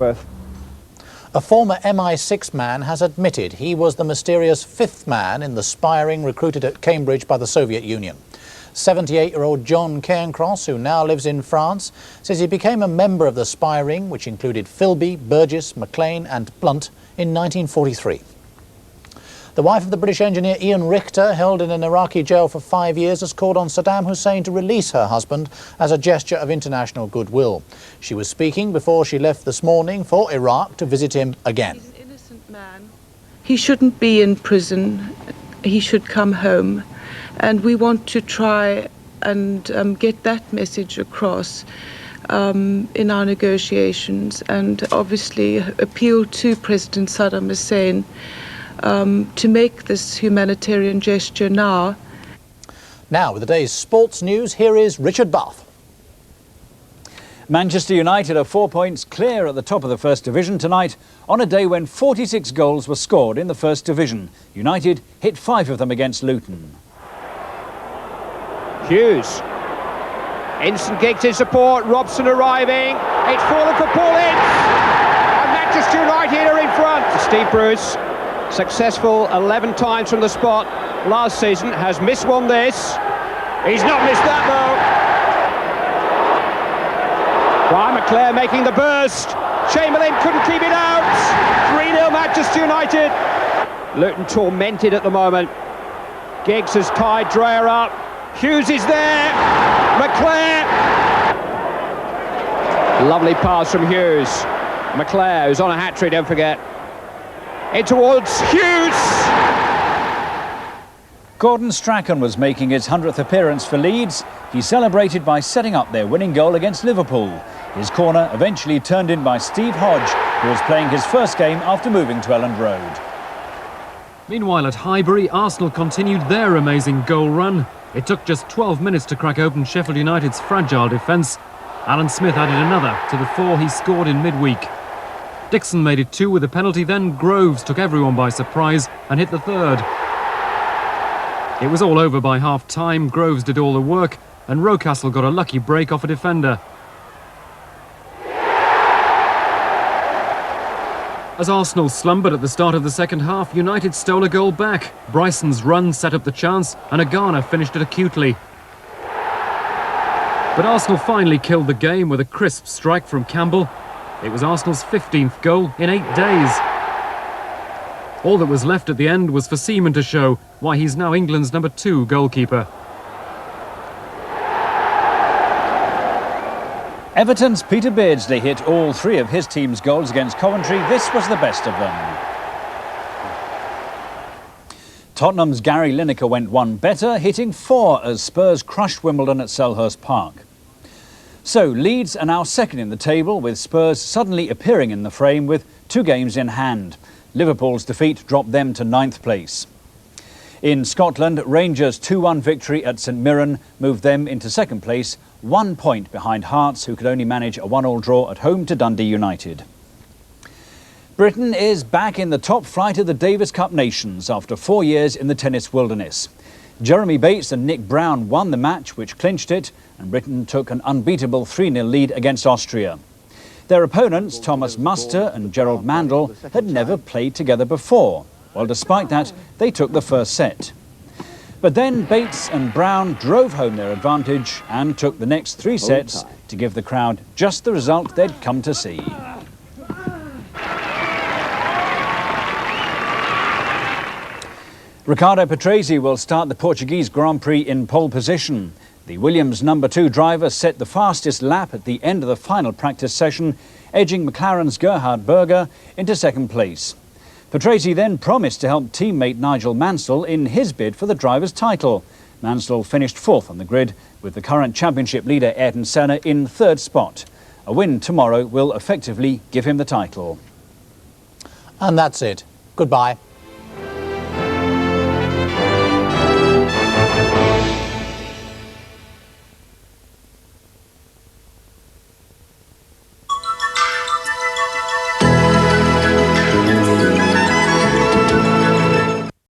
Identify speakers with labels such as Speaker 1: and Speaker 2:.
Speaker 1: Perth.
Speaker 2: A former MI6 man has admitted he was the mysterious fifth man in the spying recruited at Cambridge by the Soviet Union. 78-year-old John Cairncross, who now lives in France, says he became a member of the spy ring, which included Philby, Burgess, Maclean and Blunt, in 1943. The wife of the British engineer Ian Richter, held in an Iraqi jail for 5 years, has called on Saddam Hussein to release her husband as a gesture of international goodwill. She was speaking before she left this morning for Iraq to visit him again.
Speaker 3: He's an innocent man. He shouldn't be in prison. He should come home. And we want to try and get that message across in our negotiations, and obviously appeal to President Saddam Hussein to make this humanitarian gesture now.
Speaker 2: Now, with the day's sports news, here is Richard Bath.
Speaker 4: Manchester United are 4 points clear at the top of the First Division tonight on a day when 46 goals were scored in the First Division. United hit 5 of them against Luton.
Speaker 1: Hughes. Instant Giggs in support. Robson arriving. It's fallen for Paul Ince. And Manchester United are in front. Steve Bruce, successful 11 times from the spot last season, has missed one this. He's not missed that though. Brian McClare making the burst. Chamberlain couldn't keep it out. 3-0 Manchester United. Luton tormented at the moment. Giggs has tied Dreyer up. Hughes is there. McClare. Lovely pass from Hughes. McClare, who's on a hat-trick, don't forget. In towards Hughes.
Speaker 4: Gordon Strachan was making his 100th appearance for Leeds. He celebrated by setting up their winning goal against Liverpool. His corner eventually turned in by Steve Hodge, who was playing his first game after moving to Elland Road.
Speaker 5: Meanwhile at Highbury, Arsenal continued their amazing goal run. It took just 12 minutes to crack open Sheffield United's fragile defence. Alan Smith added another to the 4 he scored in midweek. Dixon made it 2 with a penalty, then Groves took everyone by surprise and hit the 3rd. It was all over by half-time. Groves did all the work and Rocastle got a lucky break off a defender. As Arsenal slumbered at the start of the second half, United stole a goal back. Bryson's run set up the chance and Agana finished it acutely. But Arsenal finally killed the game with a crisp strike from Campbell. It was Arsenal's 15th goal in 8 days. All that was left at the end was for Seaman to show why he's now England's number 2 goalkeeper.
Speaker 4: Everton's Peter Beardsley hit all 3 of his team's goals against Coventry. This was the best of them. Tottenham's Gary Lineker went one better, hitting 4 as Spurs crushed Wimbledon at Selhurst Park. So Leeds are now second in the table, with Spurs suddenly appearing in the frame with 2 games in hand. Liverpool's defeat dropped them to 9th place. In Scotland, Rangers' 2-1 victory at St Mirren moved them into 2nd place, 1 point behind Hearts, who could only manage a 1-1 draw at home to Dundee United. Britain is back in the top flight of the Davis Cup nations after 4 years in the tennis wilderness. Jeremy Bates and Nick Brown won the match, which clinched it, and Britain took an unbeatable 3-0 lead against Austria. Their opponents, Thomas Muster and Gerald Mandel, had never played together before. Well, despite that, they took the first set. But then Bates and Brown drove home their advantage and took the next 3 sets to give the crowd just the result they'd come to see. Ricardo Patrese will start the Portuguese Grand Prix in pole position. The Williams number 2 driver set the fastest lap at the end of the final practice session, edging McLaren's Gerhard Berger into 2nd place. Patrese then promised to help teammate Nigel Mansell in his bid for the driver's title. Mansell finished 4th on the grid, with the current championship leader Ayrton Senna in 3rd spot. A win tomorrow will effectively give him the title.
Speaker 2: And that's it. Goodbye.